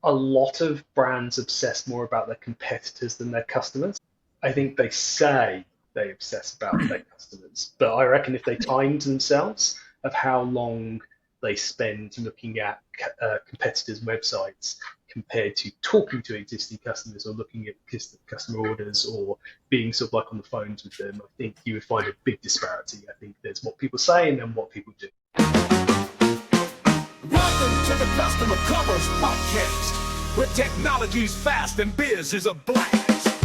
a lot of brands obsess more about their competitors than their customers. I think they say they obsess about their customers, but I reckon if they timed themselves of how long they spend looking at competitors' websites compared to talking to existing customers or looking at customer orders or being sort of like on the phones with them, I think you would find a big disparity. I think there's what people say and then what people do. Welcome to the Customer Commerce Podcast, where technology's fast and biz is a blast.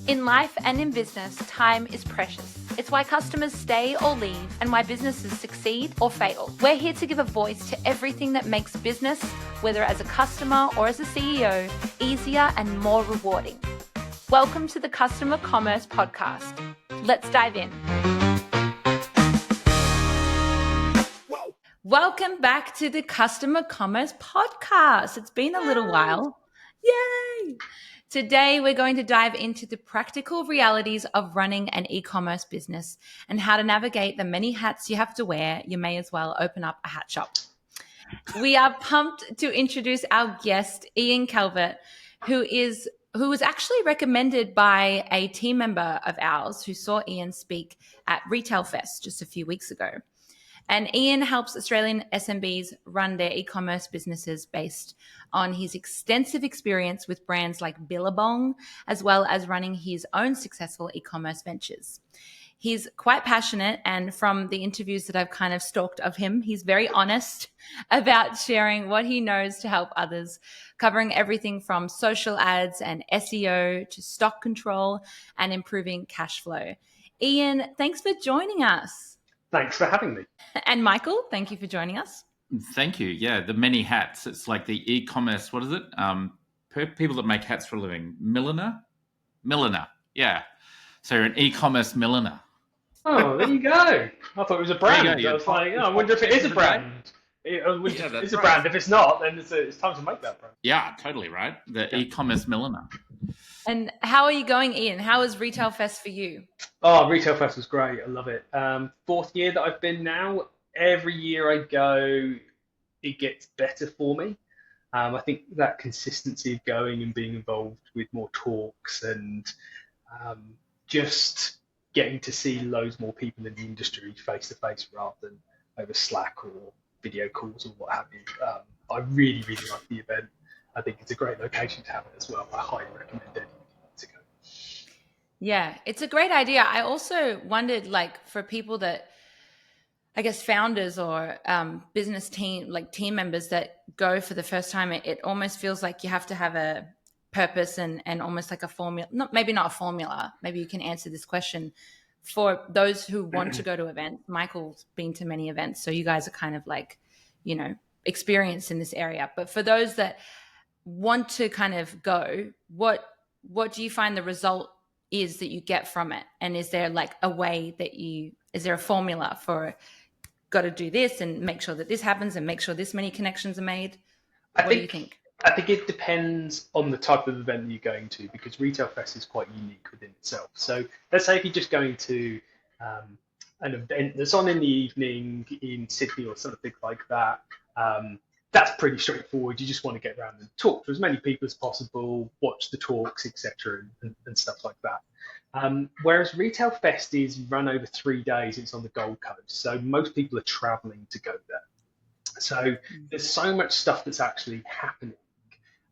In life and in business, time is precious. It's why customers stay or leave and why businesses succeed or fail. We're here to give a voice to everything that makes business, whether as a customer or as a CEO, easier and more rewarding. Welcome to the Customer Commerce Podcast. Let's dive in. Welcome back to the Customer Commerce Podcast. It's been a little while. Yay! Today, we're going to dive into the practical realities of running an e-commerce business and how to navigate the many hats you have to wear. You may as well open up a hat shop. We are pumped to introduce our guest, Ian Calvert, who was actually recommended by a team member of ours who saw Ian speak at Retail Fest just a few weeks ago. And Ian helps Australian SMBs run their e-commerce businesses based on his extensive experience with brands like Billabong, as well as running his own successful e-commerce ventures. He's quite passionate, and from the interviews that I've kind of stalked of him, he's very honest about sharing what he knows to help others, covering everything from social ads and SEO to stock control and improving cash flow. Ian, thanks for joining us. Thanks for having me. And Michael, thank you for joining us. Thank you. Yeah, the many hats. It's like the e-commerce, what is it? People that make hats for a living. Milliner? Yeah. So you're an e-commerce milliner. Oh, there you go. I thought it was a brand. I was like, I wonder if it is a brand. It's a brand. If it's not, then it's time to make that brand. Yeah, totally right. The e-commerce milliner. And how are you going, Ian? How was Retail Fest for you? Oh, Retail Fest was great. I love it. Fourth year that I've been now. Every year I go, it gets better for me. I think that consistency of going and being involved with more talks and just getting to see loads more people in the industry face to face rather than over Slack or video calls or what have you. I really, really like the event. I think it's a great location to have it as well. I highly recommend anyone to go. Yeah, it's a great idea. I also wondered, like, for people that, I guess, founders or business team members that go for the first time, it almost feels like you have to have a purpose and almost like a formula. Maybe not a formula. Maybe you can answer this question. For those who want to go to events, Michael's been to many events, so you guys are kind of like, experienced in this area. But for those that want to kind of go, what do you find the result is that you get from it? And is there like a way that is there a formula for got to do this and make sure that this happens and make sure this many connections are made? What do you think? I think it depends on the type of event that you're going to, because Retail Fest is quite unique within itself. So let's say if you're just going to an event that's on in the evening in Sydney or something like that, that's pretty straightforward. You just want to get around and talk to as many people as possible, watch the talks, etc., and stuff like that. Whereas Retail Fest is run over 3 days. It's on the Gold Coast, so most people are traveling to go there. So there's so much stuff that's actually happening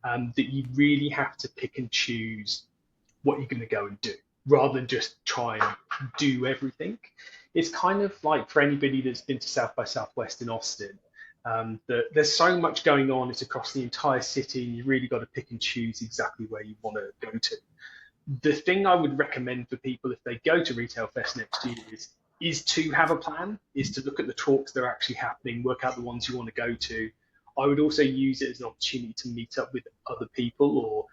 that you really have to pick and choose what you're going to go and do, rather than just try and do everything. It's kind of like for anybody that's been to South by Southwest in Austin, there's so much going on. It's across the entire city, and you really got to pick and choose exactly where you want to go to. The thing I would recommend for people if they go to Retail Fest next year is to have a plan, is to look at the talks that are actually happening, work out the ones you want to go to. I would also use it as an opportunity to meet up with other people or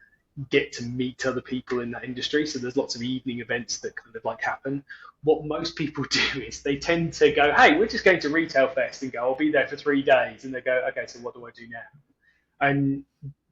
get to meet other people in that industry. So there's lots of evening events that kind of like happen. What most people do is they tend to go, hey, we're just going to Retail Fest, and go, I'll be there for 3 days. And they go, okay, so what do I do now? And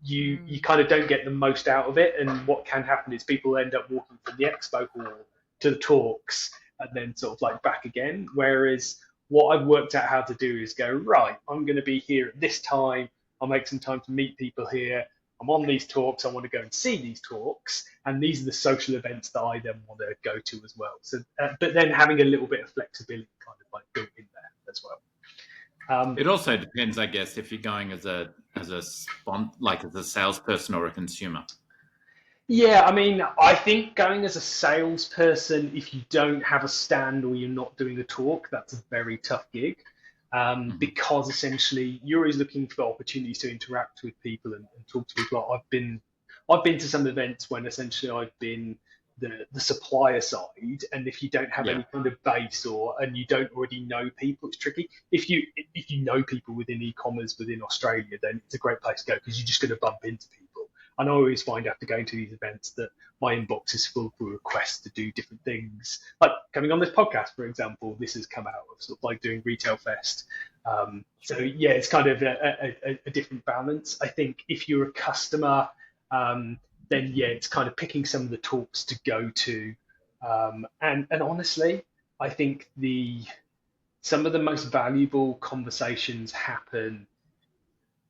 you kind of don't get the most out of it. And what can happen is people end up walking from the expo hall to the talks and then sort of like back again. Whereas what I've worked out how to do is go, right, I'm going to be here at this time. I'll make some time to meet people here. I'm on these talks, I want to go and see these talks, and these are the social events that I then want to go to as well. So, but then having a little bit of flexibility kind of like built in there as well. It also depends, I guess, if you're going as a salesperson or a consumer. Yeah, I mean, I think going as a salesperson, if you don't have a stand or you're not doing a talk, that's a very tough gig. Because essentially you're always looking for opportunities to interact with people and talk to people. I've been to some events when essentially I've been the supplier side, and if you don't have any kind of base and you don't already know people, it's tricky. If you know people within e-commerce within Australia, then it's a great place to go because you're just going to bump into people. And I always find after going to these events that my inbox is full of requests to do different things. Like coming on this podcast, for example, this has come out of sort of like doing Retail Fest. So yeah, it's kind of a different balance. I think if you're a customer, then yeah, it's kind of picking some of the talks to go to. And honestly, I think some of the most valuable conversations happen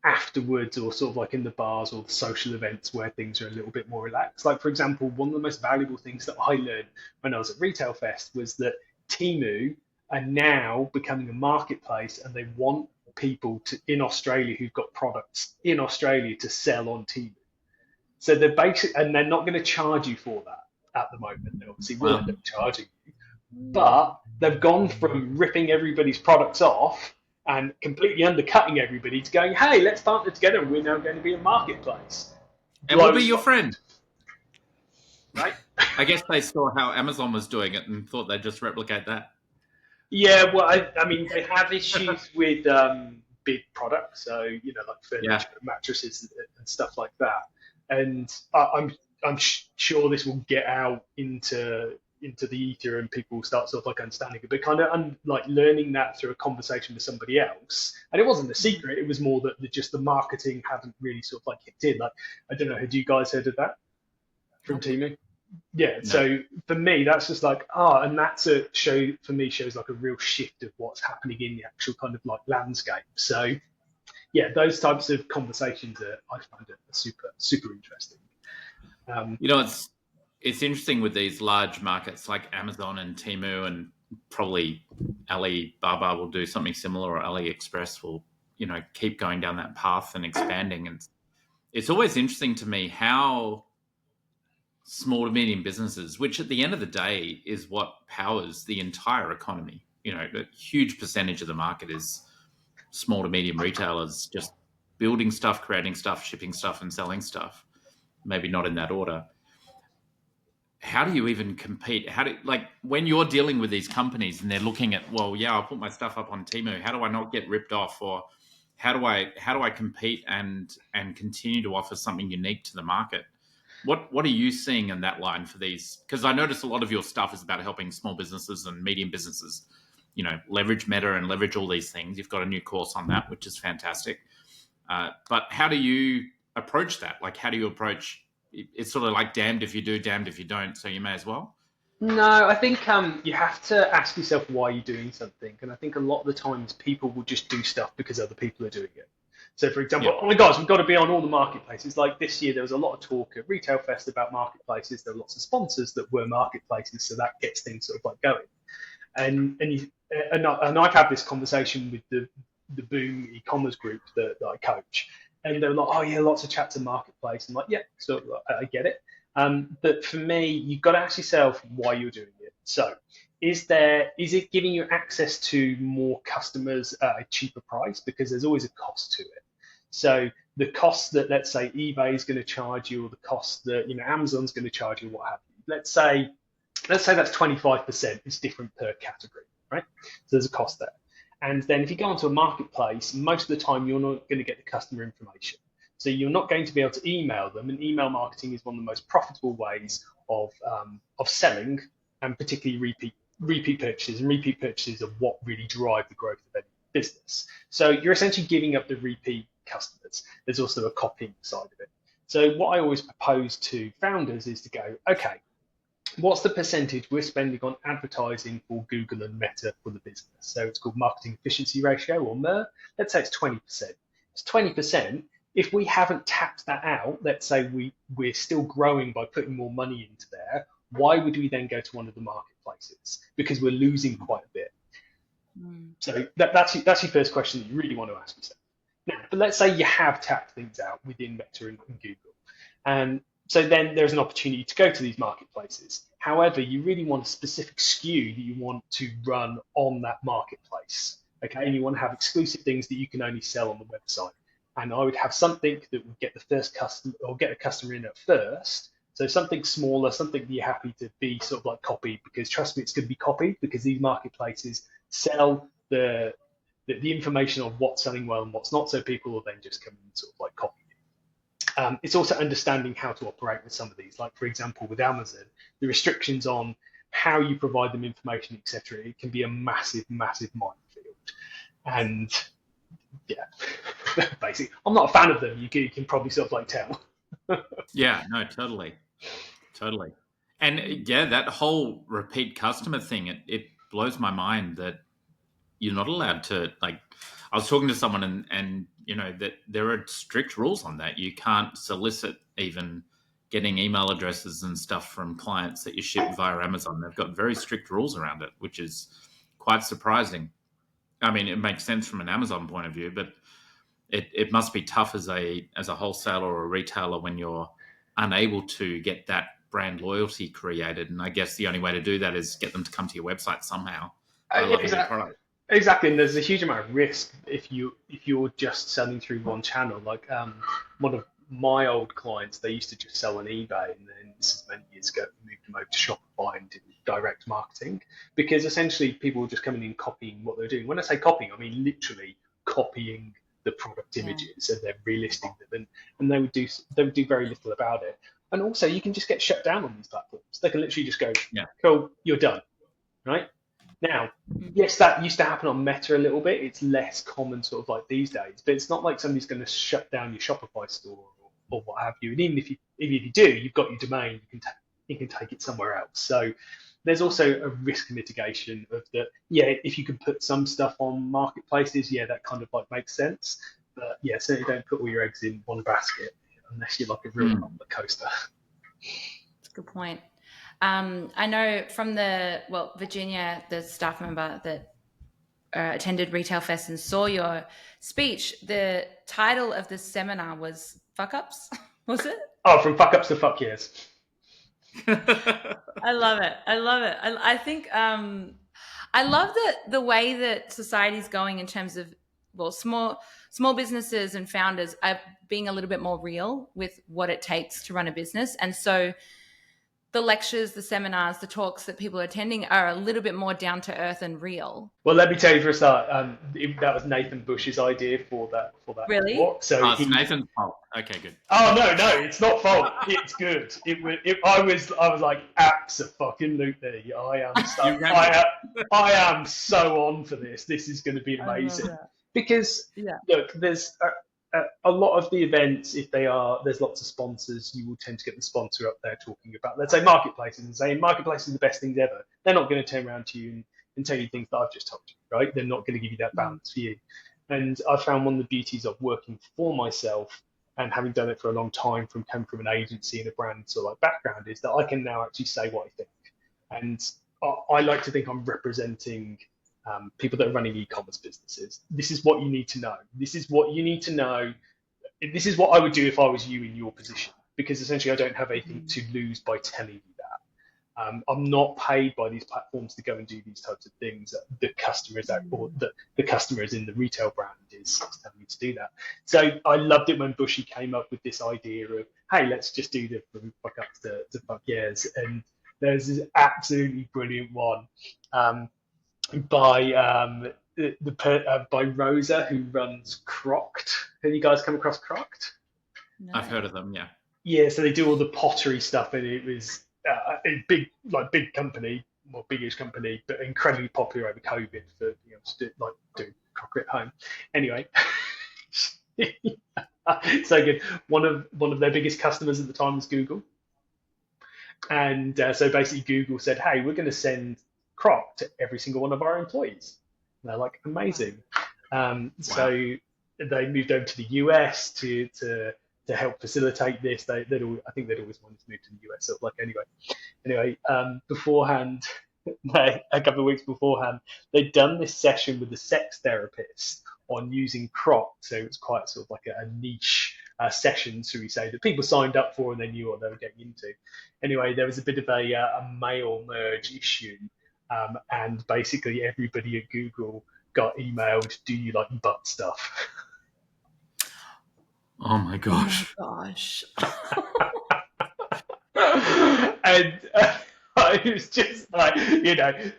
afterwards, or sort of like in the bars or the social events where things are a little bit more relaxed. Like, for example, one of the most valuable things that I learned when I was at Retail Fest was that Temu are now becoming a marketplace, and they want people in Australia who've got products in Australia to sell on Temu. So they're and they're not going to charge you for that at the moment. They obviously will end up charging you, but they've gone from ripping everybody's products off and completely undercutting everybody to going, hey, let's partner together, and we're now going to be a marketplace. And we'll be your friend. Right? I guess they saw how Amazon was doing it and thought they'd just replicate that. Yeah, well, I mean, they have issues with big products, so, you know, like furniture, mattresses and stuff like that. And I'm sure this will get out into the ether, and people will start sort of like understanding it, but kind of like learning that through a conversation with somebody else. And it wasn't a secret; it was more that just the marketing hadn't really sort of like kicked in. Like, I don't know, had you guys heard of that from Temu? Yeah. No. So for me, that's just like and that's shows like a real shift of what's happening in the actual kind of like landscape. So yeah, those types of conversations I find it super interesting. You know, it's interesting with these large markets like Amazon and Temu, and probably Alibaba will do something similar, or AliExpress will, you know, keep going down that path and expanding. And it's always interesting to me how small to medium businesses, which at the end of the day is what powers the entire economy. You know, a huge percentage of the market is small to medium retailers just building stuff, creating stuff, shipping stuff, and selling stuff. Maybe not in that order. How do you even compete? Like when you're dealing with these companies and they're looking at, well, yeah, I'll put my stuff up on Temu. How do I not get ripped off? Or how do I compete and continue to offer something unique to the market? What are you seeing in that line for these? Because I notice a lot of your stuff is about helping small businesses and medium businesses, you know, leverage Meta and leverage all these things. You've got a new course on that, which is fantastic. But how do you approach that? Like, how do you approach? It's sort of like damned if you do, damned if you don't. So you may as well. No, I think you have to ask yourself why you're doing something. And I think a lot of the times people will just do stuff because other people are doing it. So, for example, oh my gosh, we've got to be on all the marketplaces. Like this year, there was a lot of talk at Retail Fest about marketplaces. There were lots of sponsors that were marketplaces, so that gets things sort of like going. And I've had this conversation with the Boom e-commerce group that I coach. And they're like, oh yeah, lots of chats in marketplace. I'm like, yeah, so I get it. But for me, you've got to ask yourself why you're doing it. So is it giving you access to more customers at a cheaper price? Because there's always a cost to it. So the cost that, let's say, eBay is going to charge you, or the cost that, you know, Amazon's going to charge you, what have you. Let's say that's 25%. It's different per category, right? So there's a cost there. And then if you go onto a marketplace, most of the time you're not going to get the customer information. So you're not going to be able to email them. And email marketing is one of the most profitable ways of selling, and particularly repeat purchases. And repeat purchases are what really drive the growth of any business. So you're essentially giving up the repeat customers. There's also a copying side of it. So what I always propose to founders is to go, okay, what's the percentage we're spending on advertising for Google and Meta for the business? So it's called marketing efficiency ratio, or MER. Let's say it's 20%. It's 20%. if we haven't tapped that out, let's say we're still growing by putting more money into there, why would we then go to one of the marketplaces? Because we're losing quite a bit. So that's your first question that you really want to ask yourself. Now, but let's say you have tapped things out within Meta and Google. And so then there's an opportunity to go to these marketplaces. However, you really want a specific SKU that you want to run on that marketplace. Okay, and you want to have exclusive things that you can only sell on the website. And I would have something that would get the first customer or get a customer in at first. So something smaller, something that you're happy to be sort of like copied, because trust me, it's going to be copied, because these marketplaces sell the information on what's selling well and what's not. So people will then just come and sort of like copy it. It's also understanding how to operate with some of these. Like, for example, with Amazon, the restrictions on how you provide them information, etc. It can be a massive, massive minefield. And yeah, basically, I'm not a fan of them. You can probably sort of like tell. Yeah, no, totally. And yeah, that whole repeat customer thing, it blows my mind that you're not allowed to, like, I was talking to someone and that there are strict rules on that. You can't solicit even getting email addresses and stuff from clients that you ship via Amazon. They've got very strict rules around it, which is quite surprising. I mean, it makes sense from an Amazon point of view, but it must be tough as a wholesaler or a retailer when you're unable to get that brand loyalty created. And I guess the only way to do that is get them to come to your website somehow. Exactly, and there's a huge amount of risk if you're just selling through one channel. Like one of my old clients, they used to just sell on eBay, and then this is many years ago, we moved them over to Shopify and did direct marketing, because essentially people were just coming in copying what they're doing. When I say copying, I mean literally copying the product images, and then relisting them, and they would do very little about it. And also, you can just get shut down on these platforms. They can literally just go, cool, you're done, right? Now, yes, that used to happen on Meta a little bit. It's less common sort of like these days, but it's not like somebody's going to shut down your Shopify store or what have you. And even if you do, you've got your domain, you can take it somewhere else. So there's also a risk mitigation of that. Yeah, if you can put some stuff on marketplaces, yeah, that kind of like makes sense. But yeah, certainly don't put all your eggs in one basket unless you're like a real roller coaster. That's a good point. I know from Virginia, the staff member that attended Retail Fest and saw your speech, the title of the seminar was Fuck Ups, was it? Oh, from fuck ups to fuck years. I love it. I think I love the way that society's going in terms of small businesses and founders are being a little bit more real with what it takes to run a business. And so the lectures, the seminars, the talks that people are attending are a little bit more down to earth and real. Well, let me tell you for a start, that was Nathan Bush's idea for that. Really? Talk. So it's Nathan's fault. Okay, good. Oh no, it's not fault. It's good. I was like, absolutely. I am so on for this. This is going to be amazing. Because look, there's a lot of the events, there's lots of sponsors, you will tend to get the sponsor up there talking about, let's say, marketplaces, and saying marketplaces are the best things ever. They're not going to turn around to you and tell you things that I've just told you, right? They're not going to give you that balance for you. And I found one of the beauties of working for myself and having done it for a long time, coming from an agency and a brand sort of like background, is that I can now actually say what I think. And I like to think I'm representing people that are running e-commerce businesses. This is what you need to know. This is what you need to know. This is what I would do if I was you in your position, because essentially I don't have anything to lose by telling you that. I'm not paid by these platforms to go and do these types of things that the customer is or that the customer is in the retail brand is telling me to do that. So I loved it when Bushy came up with this idea of, hey, let's just do the from fuck ups to fuck years. And there's this absolutely brilliant one. By Rosa, who runs Crocked. Have you guys come across Crocked? No. I've heard of them, yeah. Yeah, so they do all the pottery stuff, and it was a big company, more biggish company, but incredibly popular over COVID for doing crockery at home. Anyway, so good. One of their biggest customers at the time was Google, and so basically Google said, "Hey, we're going to send Croc to every single one of our employees." And they're like, amazing. Wow. So they moved over to the US to help facilitate this. I think they'd always wanted to move to the US. So like anyway, beforehand, a couple of weeks beforehand, they'd done this session with a sex therapist on using Croc. So it was quite sort of like a niche session, should we say, that people signed up for and they knew what they were getting into. Anyway, there was a bit of a mail merge issue, and basically everybody at Google got emailed, "Do you like butt stuff?" Oh my gosh. Oh my gosh. And it was just like,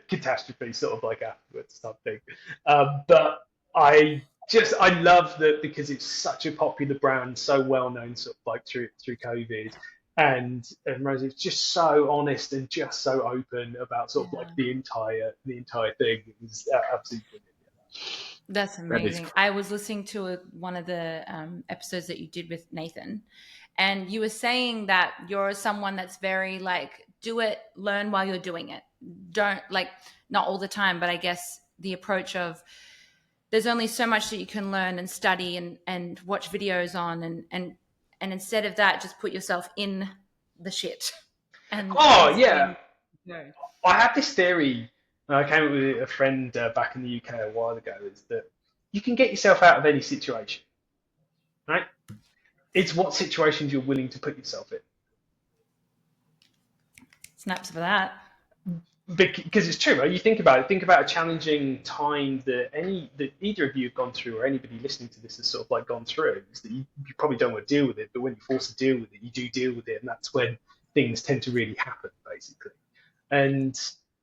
catastrophe sort of like afterwards type thing. But I love that because it's such a popular brand, so well known sort of like through COVID. And Rosie was just so honest and just so open about sort of like the entire thing. It was absolutely brilliant. That's amazing. I was listening to one of the episodes that you did with Nathan, and you were saying that you're someone that's very like, do it, learn while you're doing it. Don't like, not all the time, but I guess the approach of there's only so much that you can learn and study and watch videos on, and instead of that, just put yourself in the shit. And I have this theory. I came up with a friend back in the UK a while ago, is that you can get yourself out of any situation, right? It's what situations you're willing to put yourself in. Snaps for that. Because it's true, right? You think about it. Think about a challenging time that either of you have gone through, or anybody listening to this has sort of like gone through. Is that you probably don't want to deal with it, but when you're forced to deal with it, you do deal with it, and that's when things tend to really happen, basically. And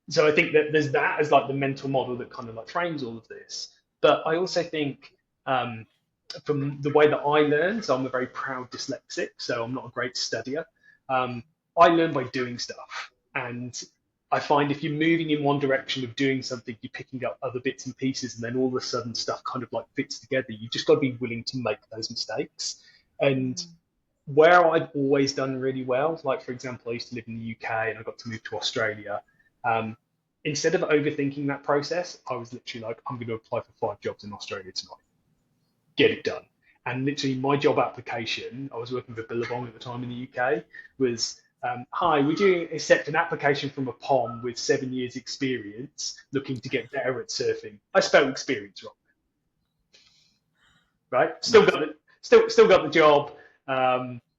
so I think that there's that as like the mental model that kind of like frames all of this. But I also think from the way that I learn, so I'm a very proud dyslexic, so I'm not a great studier. I learn by doing stuff. And I find if you're moving in one direction of doing something, you're picking up other bits and pieces, and then all of a sudden stuff kind of like fits together. You've just got to be willing to make those mistakes. And where I've always done really well, like for example, I used to live in the UK and I got to move to Australia. Instead of overthinking that process, I was literally like, I'm going to apply for 5 jobs in Australia tonight. Get it done. And literally my job application, I was working for Billabong at the time in the UK, was, hi, would you accept an application from a POM with 7 years experience looking to get better at surfing? I spelled experience wrong. Right? Still got the job.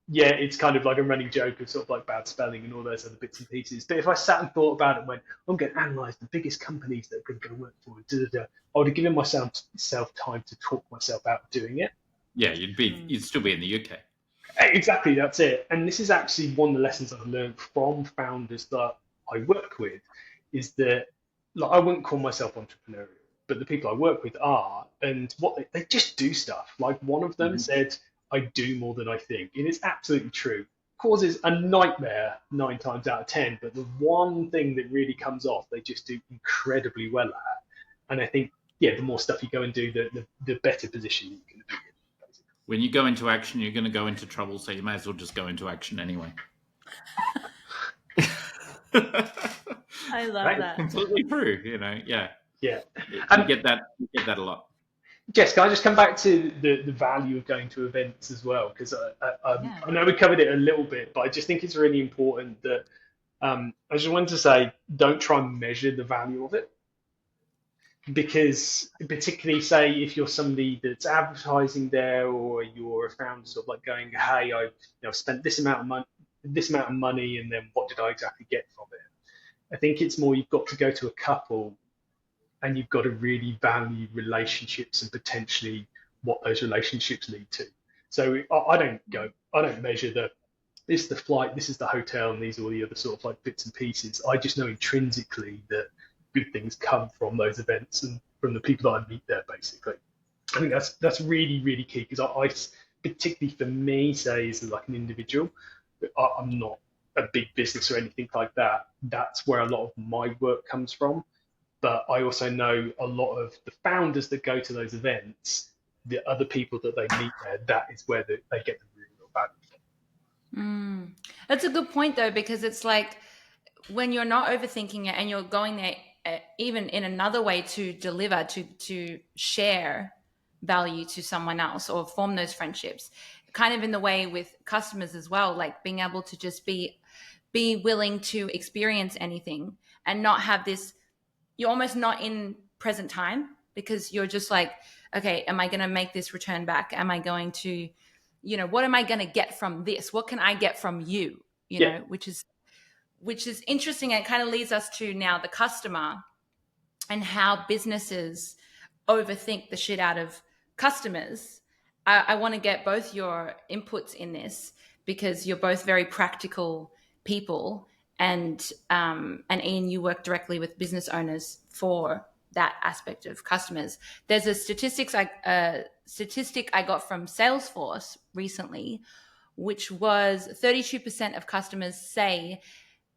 It's kind of like a running joke of sort of like bad spelling and all those other bits and pieces. But if I sat and thought about it and went, I'm going to analyse the biggest companies that I could go work for, I would have given myself time to talk myself out of doing it. Yeah, you'd still be in the UK. Exactly, that's it. And this is actually one of the lessons I've learned from founders that I work with, is that like, I wouldn't call myself entrepreneurial, but the people I work with are, and what they just do stuff. Like one of them said, I do more than I think. And it's absolutely true. Causes a nightmare 9 times out of 10, but the one thing that really comes off, they just do incredibly well at. And I think, the more stuff you go and do, the better position you're going to be in. Basically. When you go into action, you're going to go into trouble, so you may as well just go into action anyway. I love that. Completely true, Yeah. Yeah. You get that a lot. Jess, can I just come back to the value of going to events as well? Because I know we covered it a little bit, but I just think it's really important that I just wanted to say, don't try and measure the value of it. Because particularly, say, if you're somebody that's advertising there, or you're a founder sort of like going, hey, I've spent this amount of money, and then what did I exactly get from it? I think it's more you've got to go to a couple and you've got to really value relationships and potentially what those relationships lead to. So I don't measure this is the flight, this is the hotel, and these are all the other sort of like bits and pieces. I just know intrinsically that good things come from those events and from the people that I meet there, basically. I think that's really, really key, because I particularly for me, say, as like an individual, I'm not a big business or anything like that. That's where a lot of my work comes from. But I also know a lot of the founders that go to those events, the other people that they meet there, that is where they get the real value. That's a good point, though, because it's like when you're not overthinking it and you're going there even in another way to deliver, to share, value to someone else or form those friendships. Kind of in the way with customers as well, like being able to just be willing to experience anything and not have this, you're almost not in present time because you're just like, okay, am I going to make this return back? Am I going to, what am I going to get from this? What can I get from you? Yeah. Which is interesting. And it kind of leads us to now the customer and how businesses overthink the shit out of customers. I want to get both your inputs in this because you're both very practical people, and Ian, you work directly with business owners for that aspect of customers. There's a statistic I got from Salesforce recently, which was 32% of customers say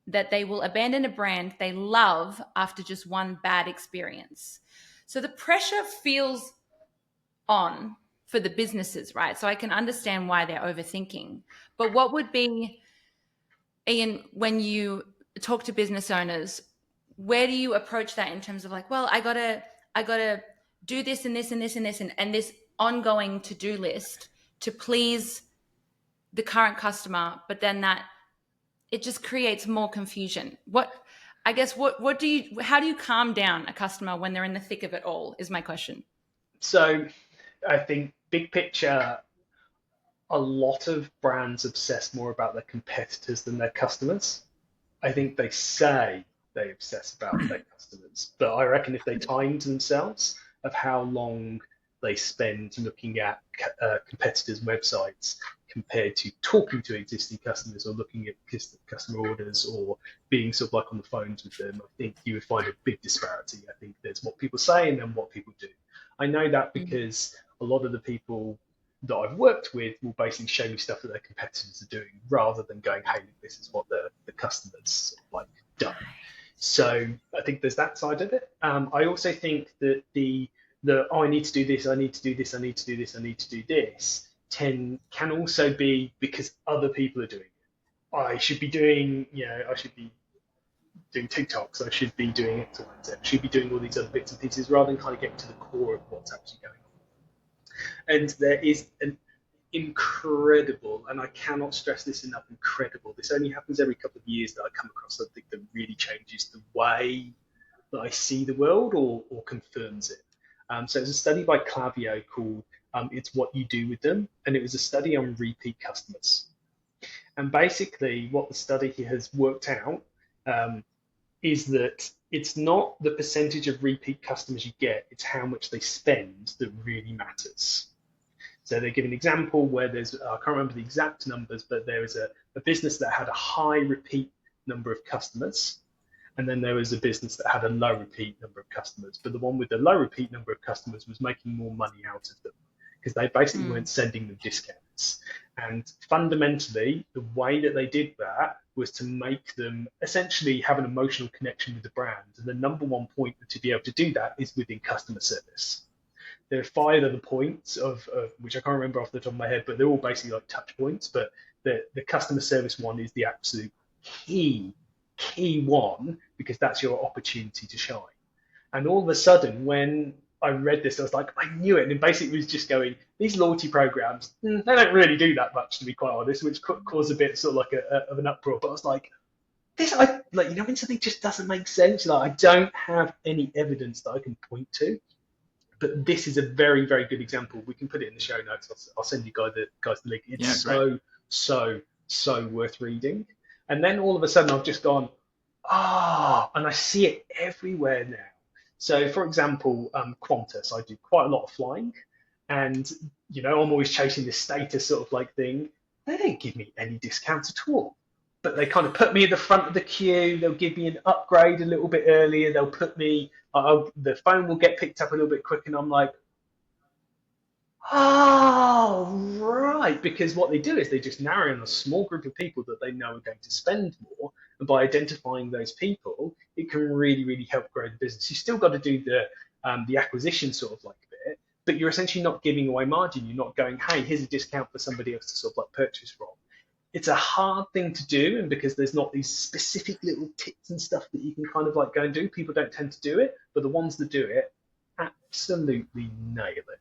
that they will abandon a brand they love after just one bad experience. So the pressure feels on for the businesses, right? So I can understand why they're overthinking. But what would be, Ian, when you talk to business owners, where do you approach that in terms of like, well, I gotta do this and this and this and this and this ongoing to-do list to please the current customer, but then that it just creates more confusion. How do you calm down a customer when they're in the thick of it all is my question. So I think big picture, a lot of brands obsess more about their competitors than their customers. I think they say they obsess about their customers, but I reckon if they timed themselves of how long they spend looking at competitors' websites compared to talking to existing customers or looking at customer orders or being sort of like on the phones with them, I think you would find a big disparity. I think there's what people say and then what people do. I know that because a lot of the people that I've worked with will basically show me stuff that their competitors are doing rather than going, hey, this is what the customers like done. So I think there's that side of it. I also think that I need to do this, I need to do this, I need to do this, I need to do this can also be because other people are doing it. I should be doing TikToks, I should be doing X, Y, and Z, I should be doing all these other bits and pieces rather than kind of getting to the core of what's actually going on. And there is an incredible, and I cannot stress this enough, incredible, this only happens every couple of years that I come across something that really changes the way that I see the world or confirms it. So there's a study by Klaviyo called It's What You Do With Them, and it was a study on repeat customers. And basically what the study has worked out is that it's not the percentage of repeat customers you get, it's how much they spend that really matters. So they give an example where I can't remember the exact numbers, but there was a business that had a high repeat number of customers, and then there was a business that had a low repeat number of customers. But the one with the low repeat number of customers was making more money out of them because they basically weren't sending them discounts. And fundamentally, the way that they did that was to make them essentially have an emotional connection with the brand. And the number one point to be able to do that is within customer service. There are 5 other points of which I can't remember off the top of my head, but they're all basically like touch points. But the customer service one is the absolute key one, because that's your opportunity to shine. And all of a sudden, when I read this, I was like, I knew it. And basically it was just going, these loyalty programs, they don't really do that much, to be quite honest, which caused a bit sort of like of an uproar. But I was like, when something just doesn't make sense, like I don't have any evidence that I can point to. But this is a very, very good example. We can put it in the show notes. I'll send you guys the link. It's so worth reading. And then all of a sudden I've just gone, and I see it everywhere now. So for example, Qantas, I do quite a lot of flying, and I'm always chasing this status sort of like thing. They don't give me any discounts at all, but they kind of put me at the front of the queue. They'll give me an upgrade a little bit earlier. They'll put me, the phone will get picked up a little bit quicker, and I'm like, oh, right. Because what they do is they just narrow in a small group of people that they know are going to spend more. And by identifying those people, it can really, really help grow the business. You still got to do the acquisition sort of like bit, but you're essentially not giving away margin. You're not going, hey, here's a discount for somebody else to sort of like purchase from. It's a hard thing to do, and because there's not these specific little tips and stuff that you can kind of like go and do, people don't tend to do it, but the ones that do it absolutely nail it.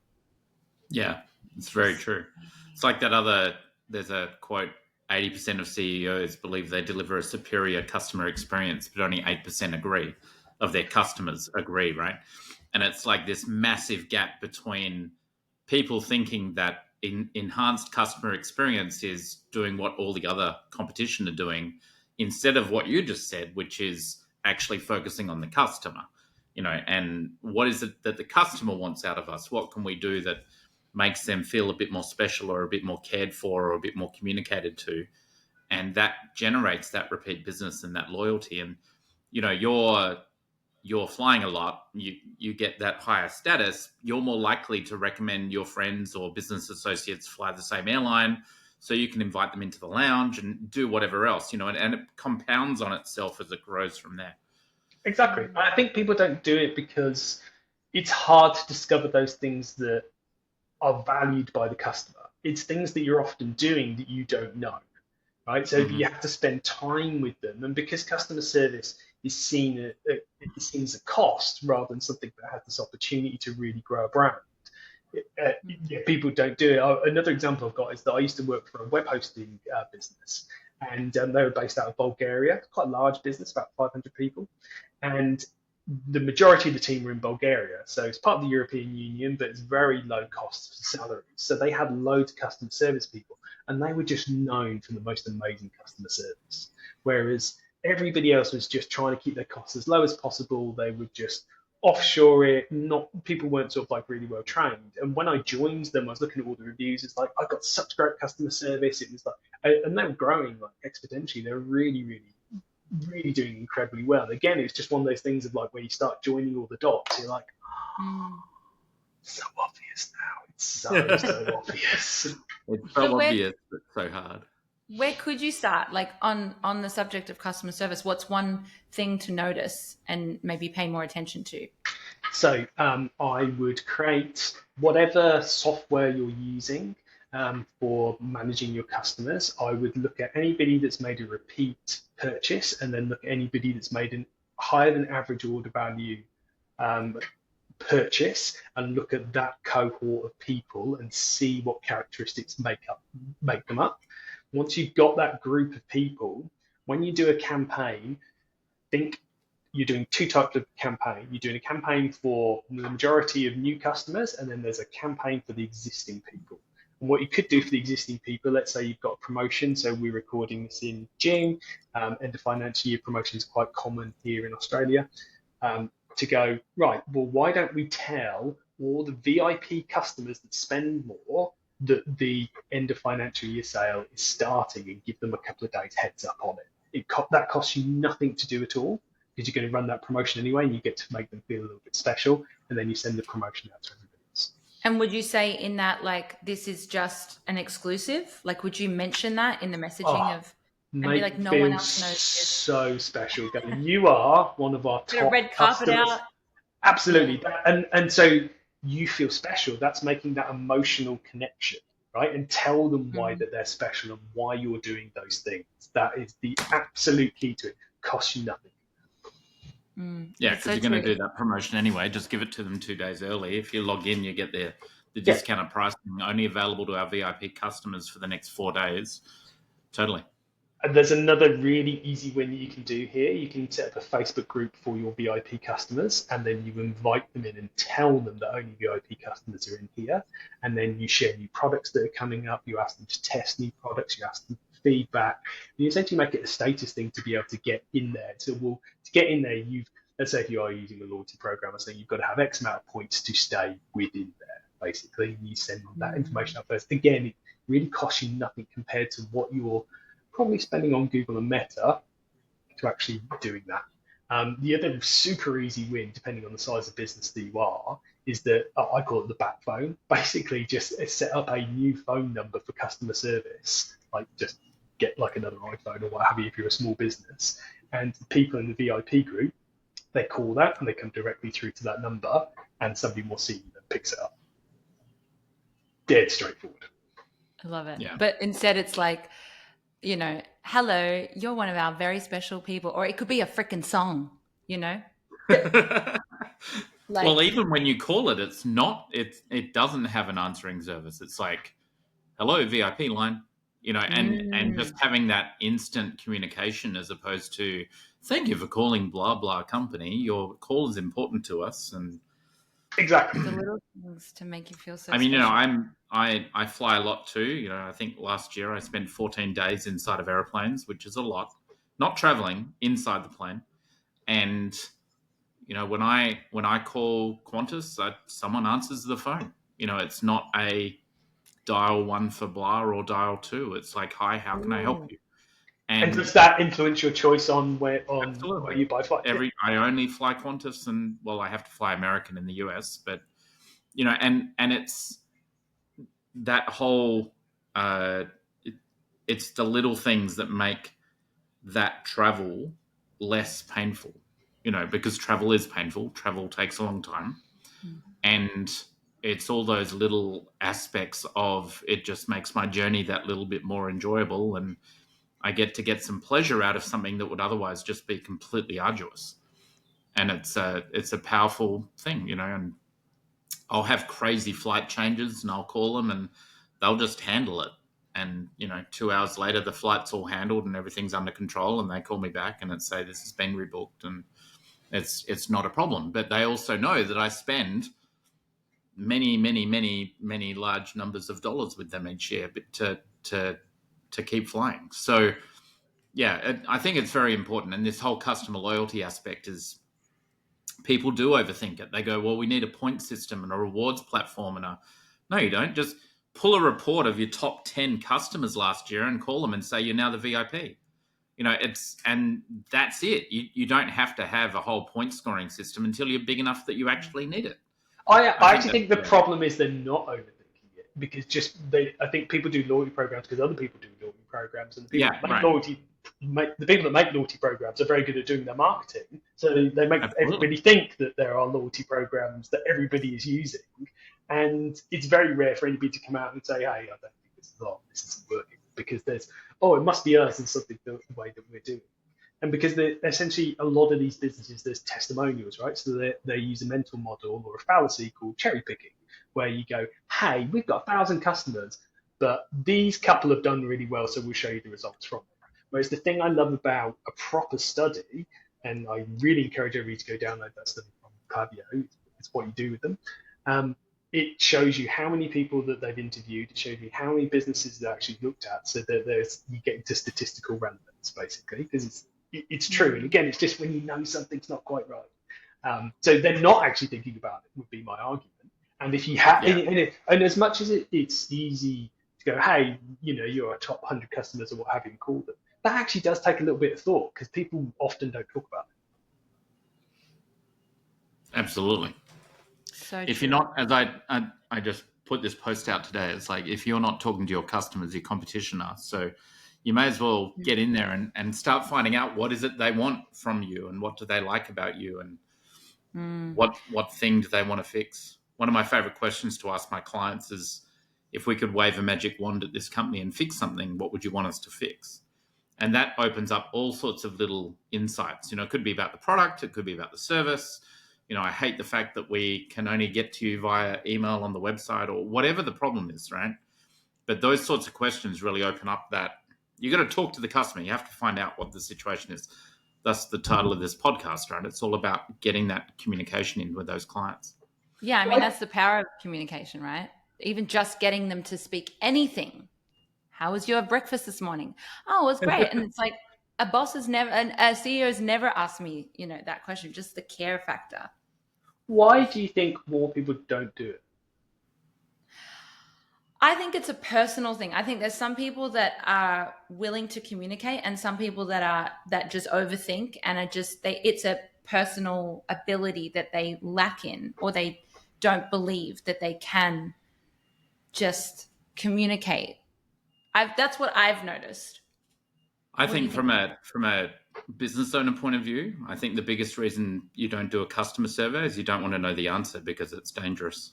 Yeah, it's very true. It's like there's a quote, 80% of CEOs believe they deliver a superior customer experience, but only 8% of their customers agree, right? And it's like this massive gap between people thinking that enhanced customer experience is doing what all the other competition are doing instead of what you just said, which is actually focusing on the customer, and what is it that the customer wants out of us? What can we do that makes them feel a bit more special or a bit more cared for or a bit more communicated to? And that generates that repeat business and that loyalty. And, you're flying a lot, you get that higher status, you're more likely to recommend your friends or business associates fly the same airline, so you can invite them into the lounge and do whatever else, and it compounds on itself as it grows from there. Exactly. I think people don't do it because it's hard to discover those things that are valued by the customer. It's things that you're often doing that you don't know, right? So you have to spend time with them, and because customer service is seen as a cost rather than something that has this opportunity to really grow a brand, people don't do it. Another example I've got is that I used to work for a web hosting business, and they were based out of Bulgaria, quite a large business, about 500 people, and the majority of the team were in Bulgaria. So it's part of the European Union, but it's very low cost salaries. So they had loads of customer service people, and they were just known for the most amazing customer service. Whereas everybody else was just trying to keep their costs as low as possible. They would just offshore it. People weren't sort of like really well trained. And when I joined them, I was looking at all the reviews. It's like, I got such great customer service. It was like, and they were growing like exponentially. They were really, really, really doing incredibly well. Again, it's just one of those things of like where you start joining all the dots. You're like, so obvious now. It's so obvious. It's so obvious, but so hard. Where could you start? Like on the subject of customer service, what's one thing to notice and maybe pay more attention to? So I would create whatever software you're using for managing your customers. I would look at anybody that's made a repeat purchase, and then look at anybody that's made a higher than average order value purchase, and look at that cohort of people and see what characteristics make them up. Once you've got that group of people, when you do a campaign, think you're doing two types of campaign. You're doing a campaign for the majority of new customers, and then there's a campaign for the existing people. And what you could do for the existing people, let's say you've got a promotion. So we're recording this in June, end of financial year promotion is quite common here in Australia. To go, right, well, why don't we tell all the VIP customers that spend more that the end of financial year sale is starting, and give them a couple of days heads up on it. That costs you nothing to do at all, because you're going to run that promotion anyway, and you get to make them feel a little bit special, and then you send the promotion out to everybody else. And would you say in that, like, this is just an exclusive? Like, would you mention that in the messaging of, and be like, no one else knows this? So special. You are one of our top red carpet customers. out. Absolutely. And so you feel special. That's making that emotional connection, right? And tell them why that they're special and why you're doing those things. That is the absolute key to it. Costs you nothing. Yeah, because you're going to do that promotion anyway. Just give it to them 2 days early. If you log in, you get the discounted pricing, only available to our VIP customers for the next 4 days. Totally. And there's another really easy win that you can do here. You can set up a Facebook group for your VIP customers, and then you invite them in and tell them that only VIP customers are in here. And then you share new products that are coming up. You ask them to test new products. You ask them for feedback. You essentially make it a status thing to be able to get in there. So to get in there, let's say if you are using a loyalty program or something, you've got to have X amount of points to stay within there, basically. And you send that information out first. Again, it really costs you nothing compared to what you're probably spending on Google and Meta to actually doing that. The other super easy win, depending on the size of business that you are, is that I call it the bat phone. Basically, just set up a new phone number for customer service, like just get like another iPhone or what have you if you're a small business. And the people in the VIP group, they call that and they come directly through to that number, and somebody more senior picks it up. Dead straightforward. I love it. Yeah. But instead it's like, hello, you're one of our very special people. Or it could be a freaking song, Like, well, even when you call it, it's not. It doesn't have an answering service. It's like, hello, VIP line, and just having that instant communication as opposed to, thank you for calling blah blah company. Your call is important to us, and Exactly. the little things to make you feel so I mean, special. I fly a lot too. I think last year I spent 14 days inside of airplanes, which is a lot. Not traveling inside the plane, and when I call Qantas, someone answers the phone. It's not a dial one for blah or dial two. It's like, hi, how can I help Ooh. you? And And does that influence your choice on where absolutely, you buy flights? Yeah. I only fly Qantas, and well, I have to fly American in the US, but and it's that whole. It's the little things that make that travel less painful. Because travel is painful. Travel takes a long time, and it's all those little aspects of it just makes my journey that little bit more enjoyable, and I get some pleasure out of something that would otherwise just be completely arduous. And it's a powerful thing, and I'll have crazy flight changes, and I'll call them, and they'll just handle it. And 2 hours later, the flight's all handled and everything's under control, and they call me back and say this has been rebooked, and it's not a problem. But they also know that I spend many, many, many, many large numbers of dollars with them each year to keep flying. So yeah, I think it's very important. And this whole customer loyalty aspect is, people do overthink it. They go, well, we need a point system and a rewards platform. No, you don't. Just pull a report of your top 10 customers last year and call them and say, you're now the VIP. And that's it. You don't have to have a whole point scoring system until you're big enough that you actually need it. I actually think the problem is they're not overthinking it, because I think people do loyalty programs because other people do loyalty programs, and the people that make loyalty programs are very good at doing their marketing. So they make everybody think that there are loyalty programs that everybody is using, and it's very rare for anybody to come out and say, "Hey, I don't think this is on. This isn't working," because it must be us and something the way that we're doing. And because essentially a lot of these businesses, there's testimonials, right? So they use a mental model or a fallacy called cherry picking, where you go, hey, we've got 1,000 customers, but these couple have done really well, so we'll show you the results from them. Whereas the thing I love about a proper study, and I really encourage everybody to go download that study from Klaviyo, it's what you do with them. It shows you how many people that they've interviewed. It shows you how many businesses they actually looked at, so that you get into statistical relevance, basically, because it's true. And again, it's just when you know something's not quite right. So they're not actually thinking about it, would be my argument. And if you have, and as much as it's easy to go, hey, you're a top 100 customers or what have you, and call them, that actually does take a little bit of thought, because people often don't talk about it. Absolutely. So if true. you're not, as I just put this post out today, it's like, if you're not talking to your customers, your competition are. So you may as well get in there and start finding out what is it they want from you, and what do they like about you, and what thing do they want to fix. One of my favorite questions to ask my clients is, if we could wave a magic wand at this company and fix something, what would you want us to fix? And that opens up all sorts of little insights. It could be about the product, it could be about the service. I hate the fact that we can only get to you via email on the website, or whatever the problem is, right? But those sorts of questions really open up that you got to talk to the customer. You have to find out what the situation is. That's the title of this podcast, right? It's all about getting that communication in with those clients. Yeah, I mean, that's the power of communication, right? Even just getting them to speak anything. How was your breakfast this morning? Oh, it was great. And it's like, a boss has never, and a CEO has never asked me, that question, just the care factor. Why do you think more people don't do it? I think it's a personal thing. I think there's some people that are willing to communicate, and some people that just overthink and it's a personal ability that they lack in, or they don't believe that they can just communicate. That's what I've noticed. I think from a business owner point of view, I think the biggest reason you don't do a customer survey is you don't want to know the answer, because it's dangerous.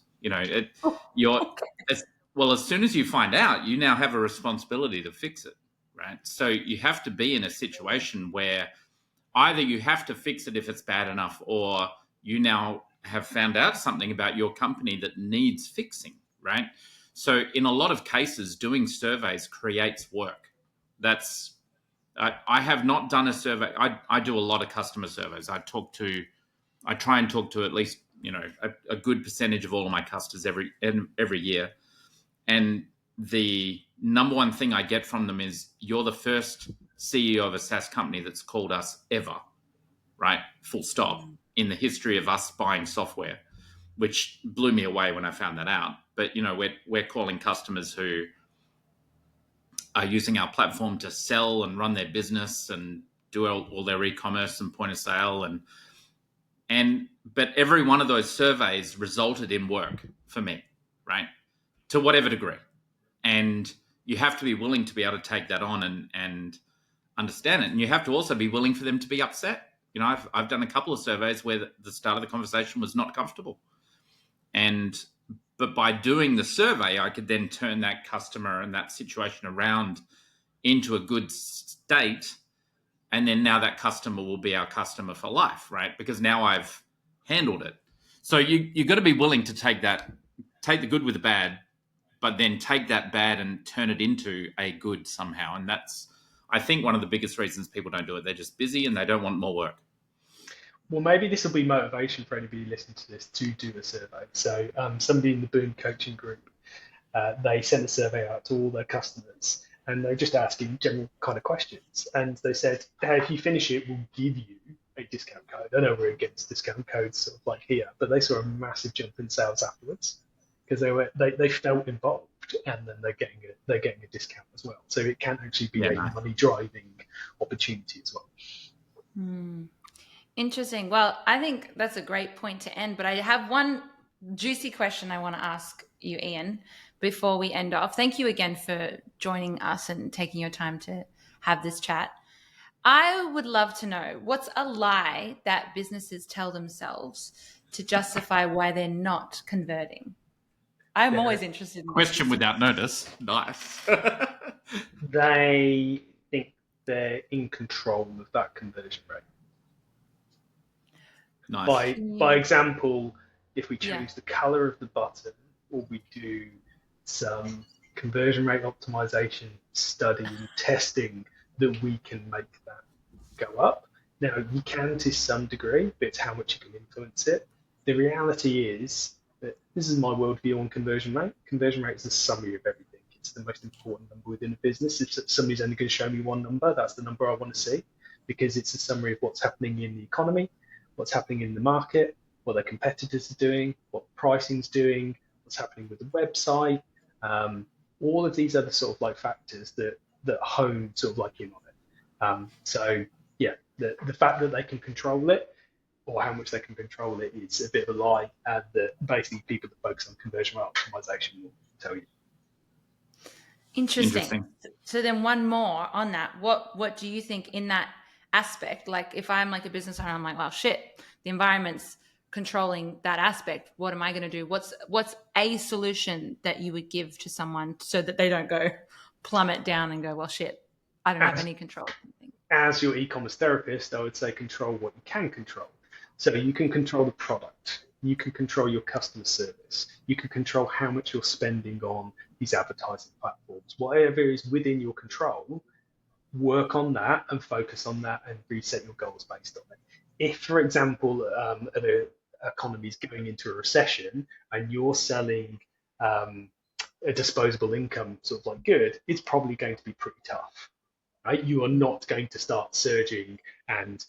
As soon as you find out, you now have a responsibility to fix it, right? So you have to be in a situation where either you have to fix it if it's bad enough, or you now have found out something about your company that needs fixing, right? So in a lot of cases, doing surveys creates work. I have not done a survey. I do a lot of customer surveys. I try and talk to at least, a good percentage of all of my customers every year. And the number one thing I get from them is, you're the first CEO of a SaaS company that's called us ever, right? Full stop, in the history of us buying software, which blew me away when I found that out. But, we're calling customers who are using our platform to sell and run their business and do all their e-commerce and point of sale. But every one of those surveys resulted in work for me, right? To whatever degree. And you have to be willing to be able to take that on and understand it. And you have to also be willing for them to be upset. I've done a couple of surveys where the start of the conversation was not comfortable. But by doing the survey, I could then turn that customer and that situation around into a good state. And then now that customer will be our customer for life, right? Because now I've handled it. So you've got to be willing to take the good with the bad, but then take that bad and turn it into a good somehow. And that's, I think, one of the biggest reasons people don't do it. They're just busy and they don't want more work. Well, maybe this will be motivation for anybody listening to this to do a survey. So somebody in the Boom coaching group, they sent a survey out to all their customers, and they're just asking general kind of questions. And they said, hey, if you finish it, we'll give you a discount code. I know we're against discount codes sort of like here, but they saw a massive jump in sales afterwards because they felt involved, and then they're getting a discount as well. So it can actually be a money driving opportunity as well. Interesting. Well, I think that's a great point to end, but I have one juicy question I want to ask you, Ian, before we end off. Thank you again for joining us and taking your time to have this chat. I would love to know, what's a lie that businesses tell themselves to justify why they're not converting? I'm always interested in question without notice. Nice. They think they're in control of that conversion rate. Nice. By example, if we choose the color of the button, or we do some conversion rate optimization study testing, that we can make that go up. Now, you can to some degree, but it's how much you can influence it. The reality is that this is my worldview on conversion rate. Conversion rate is the summary of everything. It's the most important number within a business. If somebody's only going to show me one number, that's the number I want to see, because it's a summary of what's happening in the economy, what's happening in the market, what their competitors are doing, what pricing's doing, what's happening with the website, all of these other sort of like factors that hone sort of like in on it. So yeah, the fact that they can control it, or how much they can control it, is a bit of a lie, and that basically people that focus on conversion rate optimization will tell you. Interesting. So then one more on that. What do you think in that aspect? Like, if I'm like a business owner, I'm like, well, shit, the environment's controlling that aspect. What am I going to do? What's a solution that you would give to someone so that they don't go plummet down and go, well, shit, I don't have any control? As your e-commerce therapist, I would say control what you can control. So you can control the product. You can control your customer service. You can control how much you're spending on these advertising platforms. Whatever is within your control, work on that and focus on that and reset your goals based on it. If, for example, the economy is going into a recession and you're selling a disposable income sort of like good, it's probably going to be pretty tough, right? You are not going to start surging, and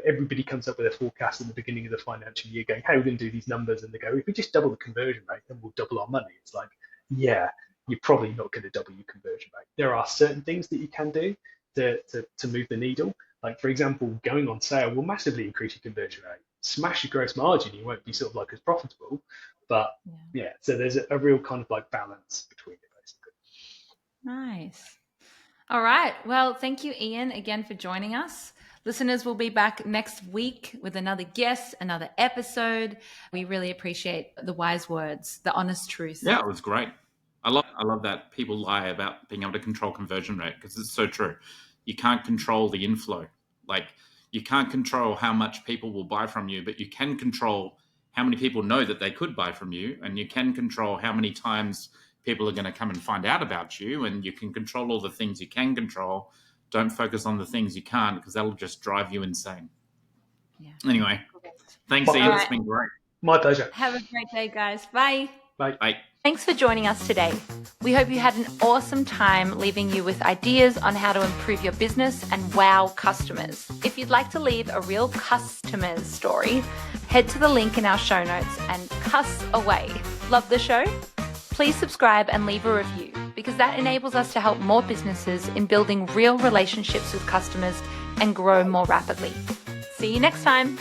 everybody comes up with a forecast at the beginning of the financial year going, hey, we're going to do these numbers, and they go, if we just double the conversion rate, then we'll double our money. It's like, yeah, you're probably not going to double your conversion rate. There are certain things that you can do to move the needle. Like, for example, going on sale will massively increase your conversion rate. Smash your gross margin, you won't be sort of like as profitable. But yeah, so there's a real kind of like balance between it, basically. Nice. All right. Well, thank you, Ian, again for joining us. Listeners will be back next week with another guest, another episode. We really appreciate the wise words, the honest truth. Yeah, it was great. I love that people lie about being able to control conversion rate, because it's so true. You can't control the inflow. Like, you can't control how much people will buy from you, but you can control how many people know that they could buy from you, and you can control how many times people are going to come and find out about you, and you can control all the things you can control. Don't focus on the things you can't, because that'll just drive you insane. Yeah. Anyway, thanks, Ian. It's been great. My pleasure. Have a great day, guys. Bye. Bye. Bye. Thanks for joining us today. We hope you had an awesome time, leaving you with ideas on how to improve your business and wow customers. If you'd like to leave a real customer's story, head to the link in our show notes and cuss away. Love the show? Please subscribe and leave a review, because that enables us to help more businesses in building real relationships with customers and grow more rapidly. See you next time.